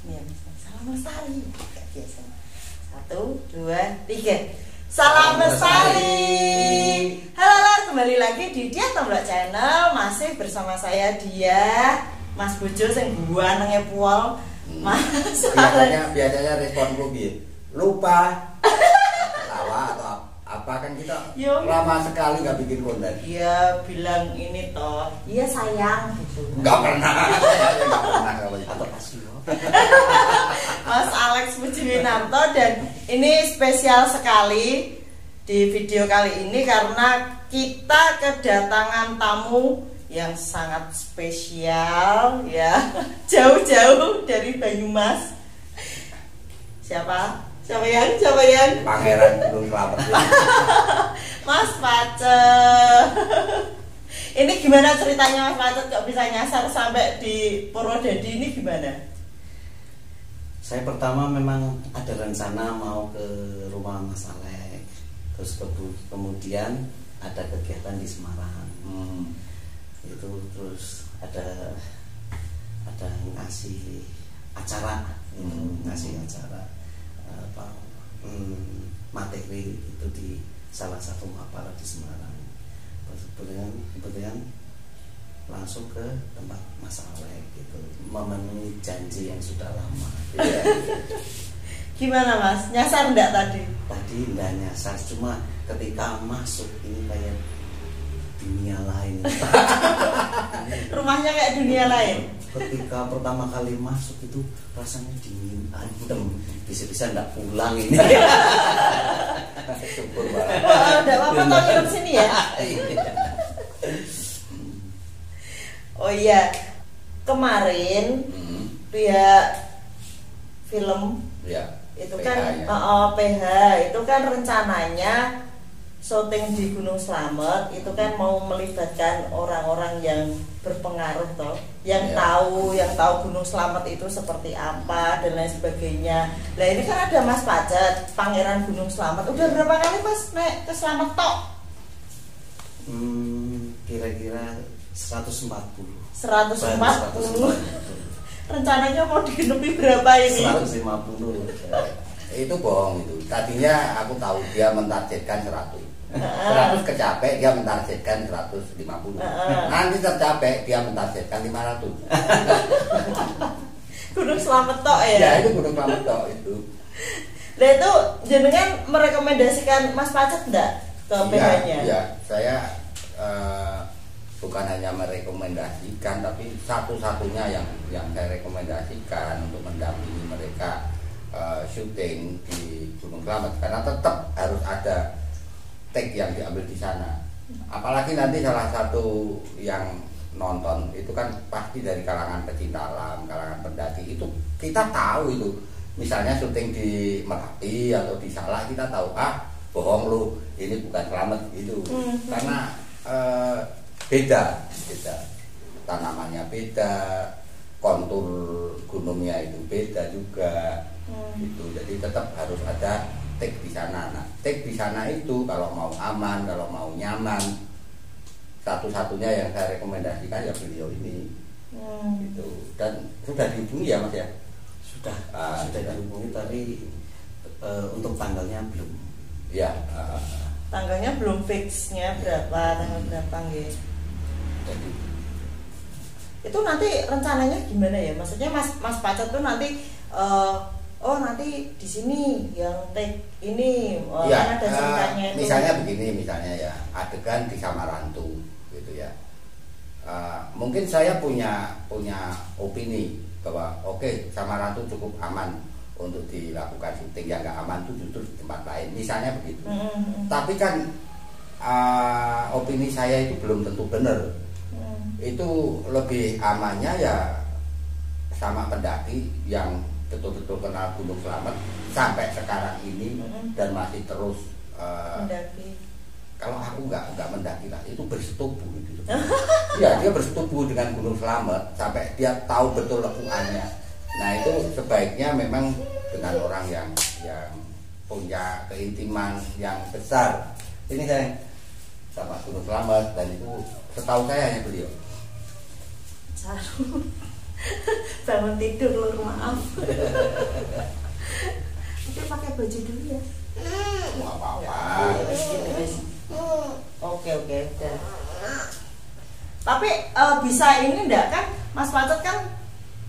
Ya, salam lestari. Kayak biasa. 1, 2, 3. Salam lestari. Halo, kembali lagi di Dia Tomblok Channel. Masih bersama saya Dia, Mas Bojo sing buanenge puol. Mas. Biasanya responku piye? Lupa. Tawa atau apa kan kita lama sekali nggak bikin konten. Iya, bilang ini toh. Iya sayang gitu. Nggak pernah. Nggak pernah atau pasti. Mas Alex Pujiwinarto, dan ini spesial sekali di video kali ini karena kita kedatangan tamu yang sangat spesial ya, jauh-jauh dari Banyumas. Siapa yang Pangeran Gunung Klamet. Mas Pacet. Ini gimana ceritanya Mas Pacet kok bisa nyasar sampai di Purwodadi ini gimana? Saya pertama memang ada rencana mau ke rumah Mas Alex, terus kemudian ada kegiatan di Semarang. Itu terus ada ngasih acara, materi itu di salah satu mapala di Semarang. Kemudian langsung ke tempat Mas Alex gitu, memenuhi janji yang sudah lama. Gimana Mas, nyasar enggak tadi? Tadi enggak nyasar, cuma ketika masuk ini kayak dunia lain. Rumahnya kayak dunia lain. Ketika pertama kali masuk itu rasanya dingin, adem, bisa-bisa enggak pulang ini. Syukur banget. Enggak apa-apa toh nginep sini ya. Oh iya, kemarin pihak film ya, itu PH, kan ya. PH itu kan rencananya syuting di Gunung Slamet itu kan mau melibatkan orang-orang yang berpengaruh toh, yang tahu Gunung Slamet itu seperti apa dan lain sebagainya. Nah ini kan ada Mas Pacet, Pangeran Gunung Slamet. Udah berapa kali Mas naik ke Slamet tok? Kira-kira 140. Rencananya mau digenepi berapa ini? 150. Itu bohong itu. Tadinya aku tahu dia mentargetkan 100. 100 kecapek, dia mentargetkan 150. Nanti tercapai dia mentargetkan 500. Gunung Slamet tok ya? Ya itu Gunung Slamet tok itu. Nah itu jenengan merekomendasikan Mas Pacet enggak ke PH-nya? Iya, saya bukan hanya merekomendasikan, tapi satu-satunya yang saya rekomendasikan untuk mendampingi mereka syuting di Gunung Slamet, karena tetap harus ada take yang diambil di sana. Apalagi nanti salah satu yang nonton itu kan pasti dari kalangan pecinta alam, kalangan pendaki. Itu kita tahu itu. Misalnya syuting di Merapi atau di Salak, kita tahu bohong lu, ini bukan Slamet gitu. Karena beda tanamannya, beda kontur gunungnya itu beda juga gitu. Jadi tetap harus ada take di sana. Nah, take di sana itu kalau mau aman, kalau mau nyaman, satu-satunya yang saya rekomendasikan ya beliau ini gitu. Dan sudah dihubungi ya Mas ya? Sudah dihubungi, tapi untuk tanggalnya belum. Ya, tanggalnya belum fixnya berapa, tanggal berapa nggih? Jadi itu nanti rencananya gimana ya? Maksudnya Mas Pacet tuh nanti nanti di sini yang take ini kan ada ceritanya itu. Misalnya begini, misalnya ya adegan di Samarantu gitu ya. Mungkin saya punya opini bahwa oke, Samarantu cukup aman untuk dilakukan syuting. Yang nggak aman itu justru di tempat lain, misalnya begitu. Tapi kan opini saya itu belum tentu benar. Itu lebih amannya ya sama pendaki yang betul-betul kenal Gunung Slamet sampai sekarang ini dan masih terus mendaki. Kalau aku nggak mendaki lah, itu bersetubuh gitu. Ya dia bersetubuh dengan Gunung Slamet sampai dia tahu betul lekuannya. Nah itu sebaiknya memang dengan orang yang punya keintiman yang besar. Ini saya sama Gunung Slamet, dan itu setahu saya hanya beliau. bangun tidur lur, maaf. Oke, pakai baju dulu ya. Nggak apa-apa. Oke, udah. Tapi bisa ini enggak kan Mas Pacet kan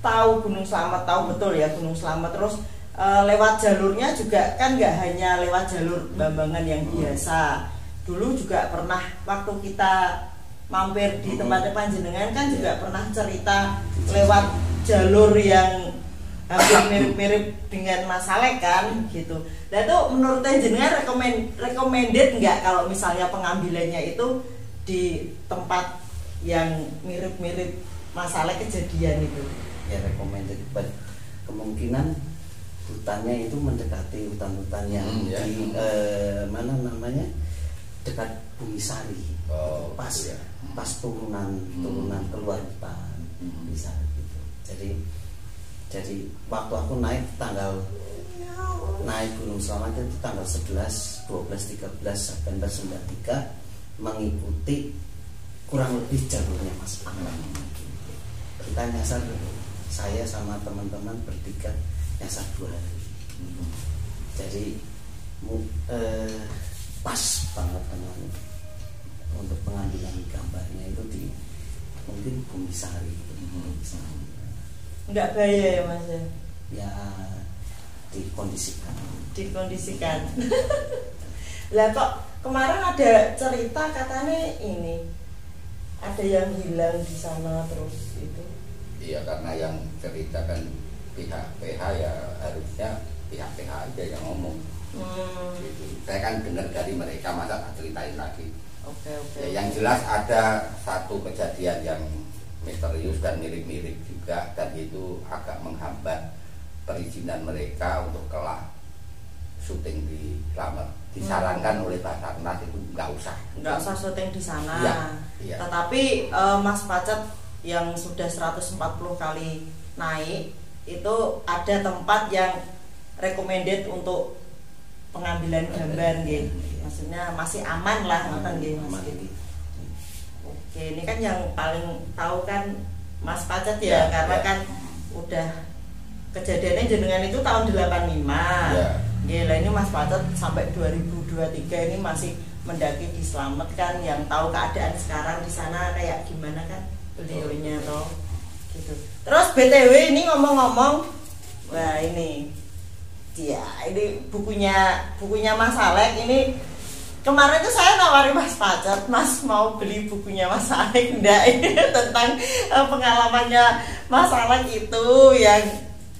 tahu Gunung Slamet, tahu betul ya Gunung Slamet, terus lewat jalurnya juga kan nggak hanya lewat jalur Bambangan yang biasa. Dulu juga pernah waktu kita mampir di tempatnya panjenengan kan juga pernah cerita lewat jalur yang hampir mirip-mirip dengan Mas Alek kan gitu. Dan itu menurut panjenengan recommended nggak kalau misalnya pengambilannya itu di tempat yang mirip-mirip Mas Alek kejadian itu? Ya recommended, but kemungkinan hutannya itu mendekati hutan-hutan yang di mana namanya dekat Bumi Sari. Pas ya. Pas turunan keluar hutan bisa gitu. Jadi waktu aku naik Gunung Slamet itu tanggal 11, 12, 13 September 93 mengikuti kurang lebih jalurnya Mas Alek. Kita nyasar, saya sama teman-teman bertiga nyasar 2 hari. Jadi pas banget dengan untuk pengambilan gambarnya itu di mungkin Bumi Sari. Enggak bahaya ya Mas ya? Ya dikondisikan. Lah kok kemarin ada cerita katanya ini ada yang hilang di sana terus itu. Iya, karena yang cerita kan pihak PH ya harusnya pihak PH aja yang ngomong. Gitu. Saya kan dengar dari mereka, masa tak ceritain lagi. Oke. Ya, yang jelas ada satu kejadian yang misterius dan mirip-mirip juga, dan itu agak menghambat perizinan mereka untuk kelak syuting di Slamet. Disarankan oleh Basarnas itu nggak usah syuting di sana. Iya. Tetapi Mas Pacet yang sudah 140 kali naik itu ada tempat yang recommended untuk pengambilan gambar gitu. Maksudnya masih aman lah ngoten nggih Mas. Oke, ini kan yang paling tahu kan Mas Pacet ya, karena kan udah kejadiannya jenengan itu tahun 85. Gila, ini Mas Pacet sampai 2023 ini masih mendaki di Slamet kan, yang tahu keadaan sekarang di sana kayak gimana kan beliaunya toh gitu. Terus BTW ini ngomong-ngomong, wah ini bukunya Mas Alek ini. Kemarin tuh saya nawari Mas Pacet, Mas mau beli bukunya Mas Alek enggak ini tentang pengalamannya Mas Alek itu yang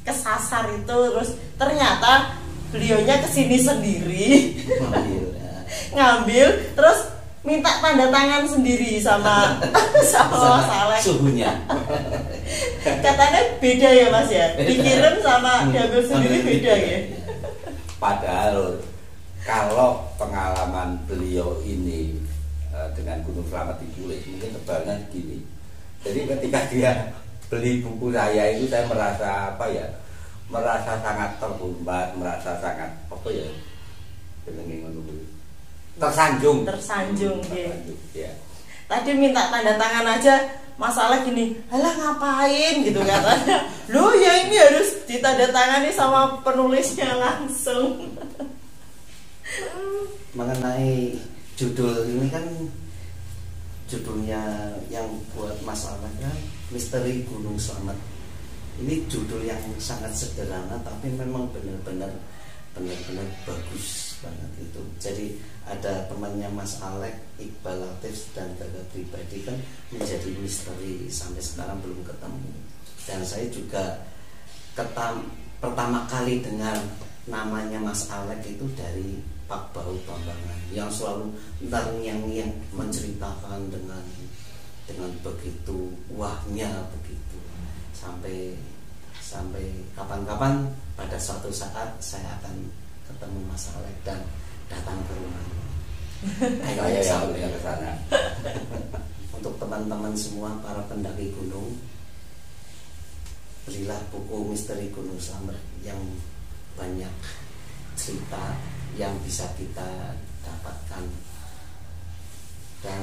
kesasar itu, terus ternyata beliaunya kesini sendiri ngambil terus minta tanda tangan sendiri sama Mas Alek. Suhunya katanya beda ya Mas ya, dikirim sama diambil sendiri beda ya. Padahal kalau pengalaman beliau ini dengan Gunung Slamet ditulis, mungkin tebalnya gini. Jadi ketika dia beli buku saya itu, saya merasa merasa sangat terhormat, merasa sangat tersanjung ya. Tadi minta tanda tangan aja masalah gini, halah ngapain gitu katanya. Loh ya ini harus ditandatangani sama penulisnya langsung. Mengenai judul ini kan, judulnya yang buat Mas Alek kan Misteri Gunung Slamet. Ini judul yang sangat sederhana tapi memang benar-benar bagus banget itu. Jadi ada temannya Mas Alek, Iqbal Latif dan Gaga Pribadi kan menjadi misteri sampai sekarang belum ketemu. Dan saya juga pertama kali dengar namanya Mas Alek itu dari Pak Bau Bambangan yang selalu yang menceritakan dengan begitu wahnya begitu, sampai kapan-kapan pada suatu saat saya akan ketemu Mas Alek dan datang ke rumahnya. Saya yang ke sana. Untuk teman-teman semua para pendaki gunung, belilah buku Misteri Gunung Slamet yang banyak cerita yang bisa kita dapatkan, dan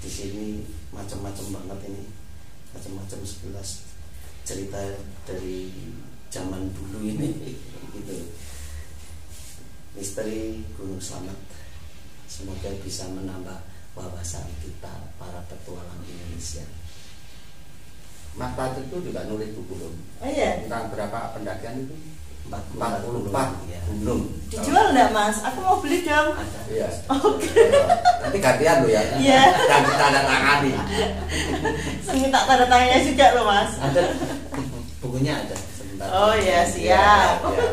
di sini macam-macam banget ini, macam-macam 11 cerita dari zaman dulu ini gitu. Misteri Gunung Slamet semoga bisa menambah wawasan kita para petualang Indonesia. Mas Pat itu juga nulis buku dong. Oh iya. Tentang berapa pendakian itu? 44 ya. Gunung. Dijual enggak Mas? Aku mau beli dong. Ada. Iya. Oke. Nanti gantian lo ya. Iya. Dan tanda tangani. Saya minta tanda tangannya juga loh Mas. Ada bukunya ada sebentar. Oh iya siap. Ya, oke.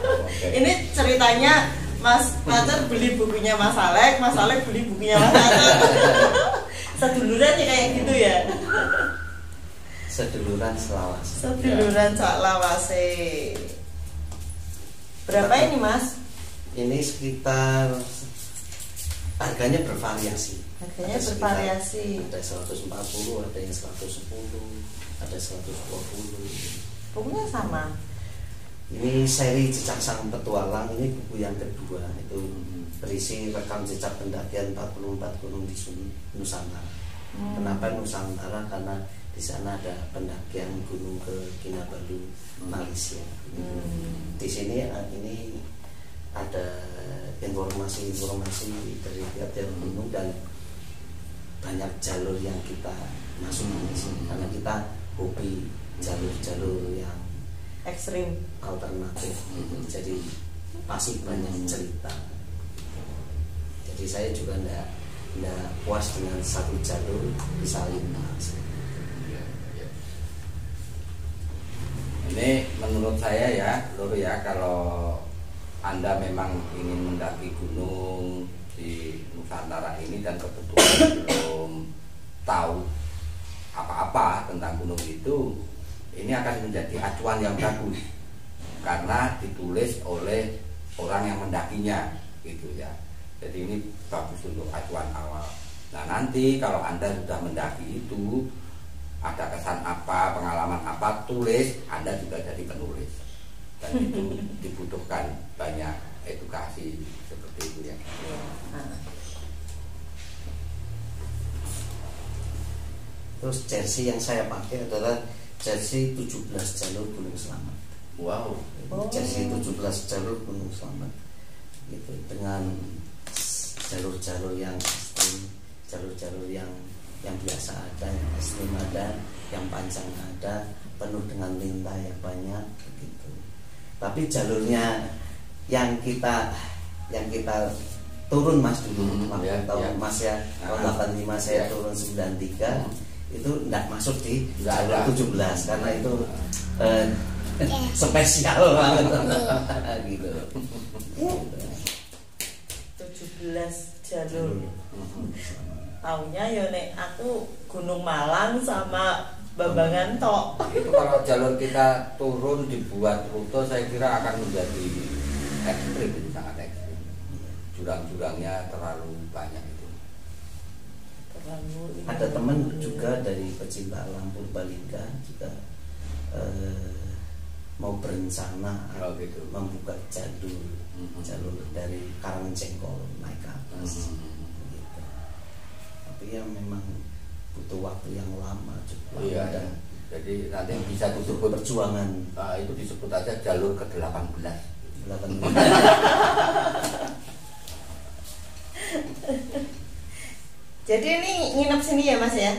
Ini ceritanya Mas Pacar beli bukunya Mas Alek beli bukunya Mas Pacar. Seduluran ya kayak gitu ya. Seduluran Selawase. Seduluran Cak Lawase. Berapa ini Mas? Ini sekitar harganya bervariasi. Harganya Ada bervariasi. sekitar Ada 140, ada yang 110, ada 120. Bukunya sama. Ini seri Jejak Sang Petualang, ini buku yang kedua. Itu berisi rekam jejak pendakian 44 gunung di Nusantara. Kenapa Nusantara? Karena di sana ada pendakian gunung ke Kinabalu, Malaysia. Di sini ini ada informasi-informasi dari tiap-tiap gunung dan banyak jalur yang kita masuk di sini karena kita hobi jalur-jalur yang Ekstrim. alternatif. Jadi pasti banyak cerita. Jadi saya juga enggak puas dengan satu jalur bisa lintas. Ini menurut saya ya, Lur ya, kalau Anda memang ingin mendaki gunung di Nusantara ini dan kebetulan belum tahu apa-apa tentang gunung itu, ini akan menjadi acuan yang bagus karena ditulis oleh orang yang mendakinya gitu ya. Jadi ini bagus untuk acuan awal. Nah nanti kalau Anda sudah mendaki itu, ada kesan apa, pengalaman apa, tulis, Anda juga jadi penulis. Dan itu dibutuhkan banyak edukasi seperti itu ya. Terus jersey yang saya pakai adalah jersey 17 jalur Gunung Slamet. Wow. Jersey 17 jalur Gunung Slamet. Gitu, dengan jalur-jalur yang ekstrim, jalur-jalur yang biasa ada, yang ekstrim ada, yang panjang ada, penuh dengan lintah yang banyak begitu. Tapi jalurnya yang kita turun Mas dulu tahun Mas ya, tahun 85 saya turun 93 itu enggak masuk di jalur 17 karena itu spesial banget gitu. 17 jalur. Taunya ya nek aku Gunung Malang sama Bambangan tok. Itu kalau jalur kita turun dibuat rute saya kira akan menjadi ekstrim, itu sangat ekstrim. Jurang-jurangnya terlalu banyak itu. Ada teman juga dari pecinta alam Purbalingga juga mau berencana gitu. membuka jalur dari Karangjengkol naik ke atas. Tapi ya memang butuh waktu yang lama juga. Iya, ya. Jadi nanti bisa disebut perjuangan. Itu disebut aja jalur ke-18. Jadi ini nginep sini ya Mas ya?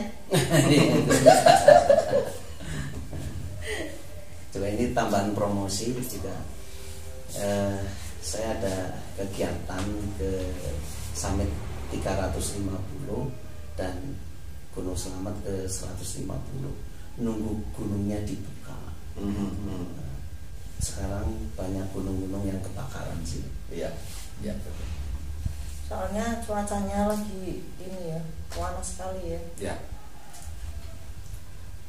Coba ini tambahan promosi juga. Saya ada kegiatan ke Summit 350 dan Gunung Slamet ke 150. Nunggu gunungnya dibuka. Sekarang banyak gunung-gunung yang kebakaran sih. Iya. Soalnya cuacanya lagi ini ya, panas sekali ya. Ya.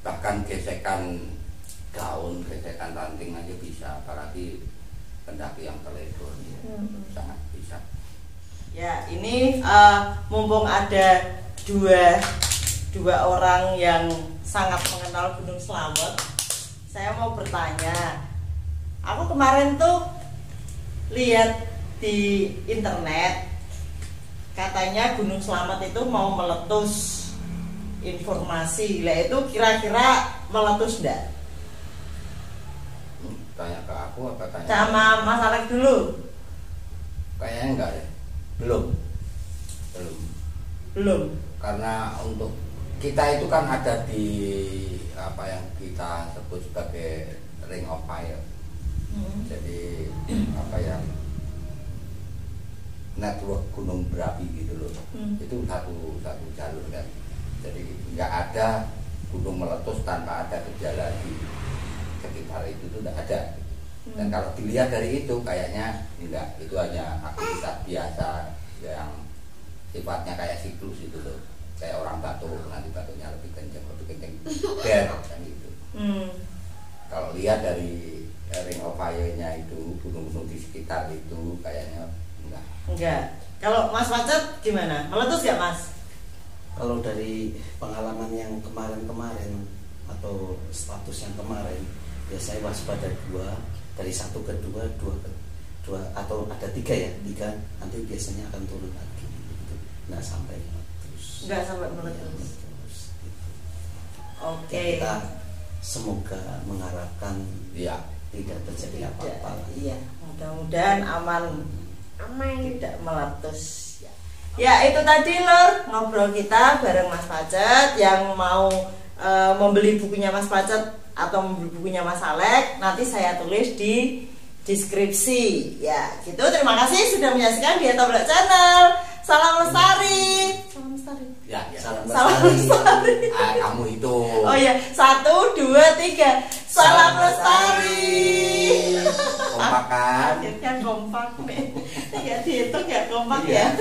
Bahkan gesekan daun, gesekan ranting aja bisa, apalagi pendaki yang teledor ya. Sangat bisa. Ya, ini mumpung ada dua orang yang sangat mengenal Gunung Slamet, saya mau bertanya. Aku kemarin tuh lihat di internet katanya Gunung Slamet itu mau meletus informasi. Lah itu kira-kira meletus enggak? Tanya ke aku apa tanya? Sama Mas Alex dulu. Kayaknya enggak ya. Belum. Karena untuk kita itu kan ada di apa yang kita sebut sebagai Ring of Fire. Jadi apa yang network gunung berapi gitu loh. Itu satu jalur kan. Jadi nggak ada gunung meletus tanpa ada gejala di sekitar itu tuh nggak ada. Dan kalau dilihat dari itu kayaknya enggak, itu hanya aktivitas biasa yang sifatnya kayak siklus itu loh. Kayak orang batuk, nanti batuknya lebih kenceng ber kan gitu. Kalau lihat dari Ring of Fire-nya itu gunung-gunung di sekitar itu kayaknya enggak. Kalau Mas Pacet gimana? Meletus gak Mas? Kalau dari pengalaman yang kemarin-kemarin atau status yang kemarin, ya saya waspada 2, dari 1 ke 2 atau ada 3 ya, 3 nanti biasanya akan turun lagi gitu. Nggak sampai meletus. Nggak sampai meletus. Gitu. Oke. Kita semoga mengharapkan ya tidak terjadi apa-apa. Iya, mudah-mudahan aman. Tidak meletus. Ya itu tadi lor ngobrol kita bareng Mas Pacet. Yang mau membeli bukunya Mas Pacet atau membeli bukunya Mas Alex, nanti saya tulis di deskripsi. Ya gitu, terima kasih sudah menyaksikan di Tabrak Channel. Salam lestari. Salam lestari. Ya, Salam lestari. Kamu itu. Oh ya, 1, 2, 3. Salam lestari. Kompak kan? Akhirnya kompak nih. Ya dihitung ya kompak ya.